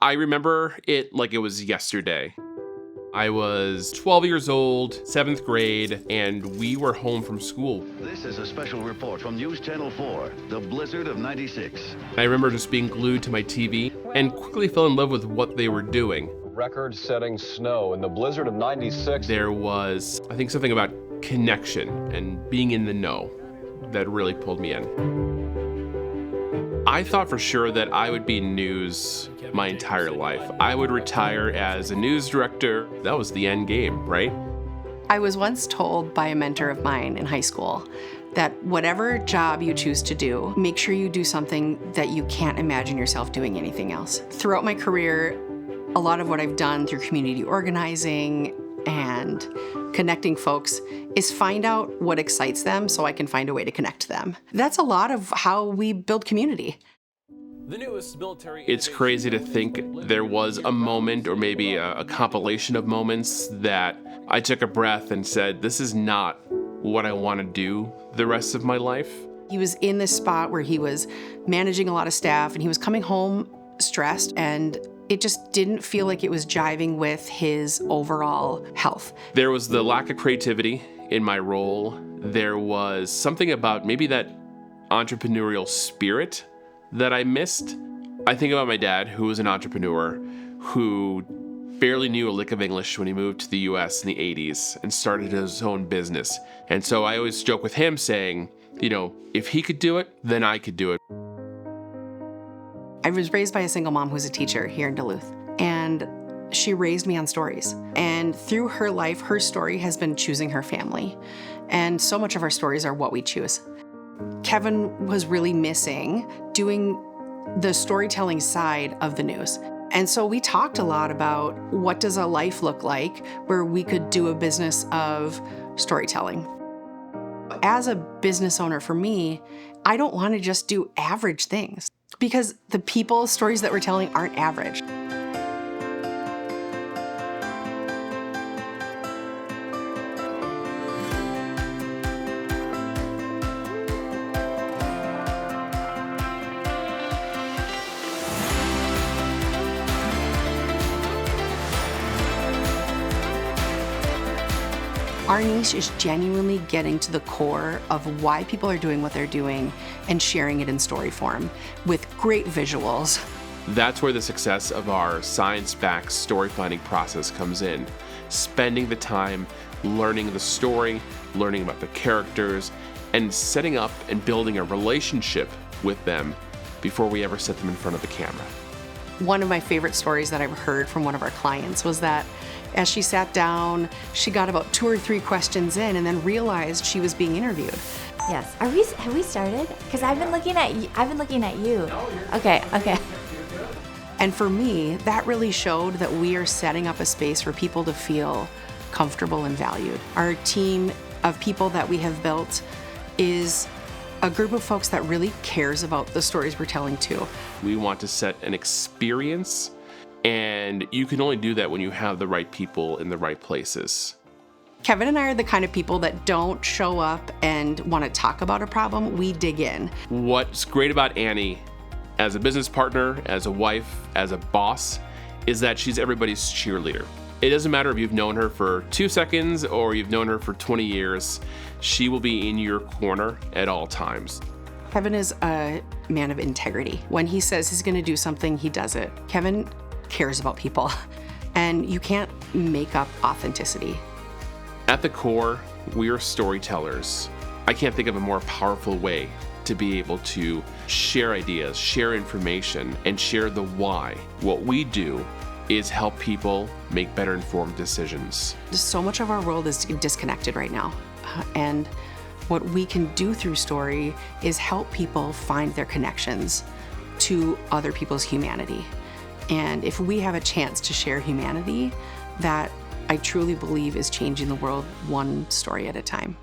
I remember it like it was yesterday. I was 12 years old, 7th grade, and we were home from school. This is a special report from News Channel 4, the blizzard of '96. I remember just being glued to my TV and quickly fell in love with what they were doing. Record-setting snow in the blizzard of '96. There was, I think, something about connection and being in the know that really pulled me in. I thought for sure that I would be in news my entire life. I would retire as a news director. That was the end game, right? I was once told by a mentor of mine in high school that whatever job you choose to do, make sure you do something that you can't imagine yourself doing anything else. Throughout my career, a lot of what I've done through community organizing and connecting folks is find out what excites them so I can find a way to connect them. That's a lot of how we build community. It's crazy to think there was a moment or maybe a compilation of moments that I took a breath and said, this is not what I want to do the rest of my life. He was in this spot where he was managing a lot of staff and he was coming home stressed, and it just didn't feel like it was jiving with his overall health. There was the lack of creativity in my role. There was something about maybe that entrepreneurial spirit that I missed. I think about my dad, who was an entrepreneur, who barely knew a lick of English when he moved to the US in the 80s and started his own business. And so I always joke with him saying, you know, if he could do it, then I could do it. I was raised by a single mom who's a teacher here in Duluth, and she raised me on stories. And through her life, her story has been choosing her family. And so much of our stories are what we choose. Kevin was really missing doing the storytelling side of the news. And so we talked a lot about what does a life look like where we could do a business of storytelling. As a business owner, for me, I don't want to just do average things, because the people stories that we're telling aren't average. Our niche is genuinely getting to the core of why people are doing what they're doing and sharing it in story form with great visuals. That's where the success of our science-backed story finding process comes in. Spending the time learning the story, learning about the characters, and setting up and building a relationship with them before we ever set them in front of the camera. One of my favorite stories that I've heard from one of our clients was that as she sat down, she got about 2 or 3 questions in and then realized she was being interviewed. Yes. Have we started? Because I've been looking at you. Okay. And for me, that really showed that we are setting up a space for people to feel comfortable and valued. Our team of people that we have built is a group of folks that really cares about the stories we're telling too. We want to set an experience, and you can only do that when you have the right people in the right places. Kevin and I are the kind of people that don't show up and want to talk about a problem. We dig in. What's great about Annie as a business partner, as a wife, as a boss, is that she's everybody's cheerleader. It doesn't matter if you've known her for 2 seconds or you've known her for 20 years, she will be in your corner at all times. Kevin is a man of integrity. When he says he's going to do something, he does it. Kevin cares about people, and you can't make up authenticity. At the core, we are storytellers. I can't think of a more powerful way to be able to share ideas, share information, and share the why. What we do is help people make better informed decisions. So much of our world is disconnected right now, and what we can do through story is help people find their connections to other people's humanity. And if we have a chance to share humanity, that I truly believe is changing the world one story at a time.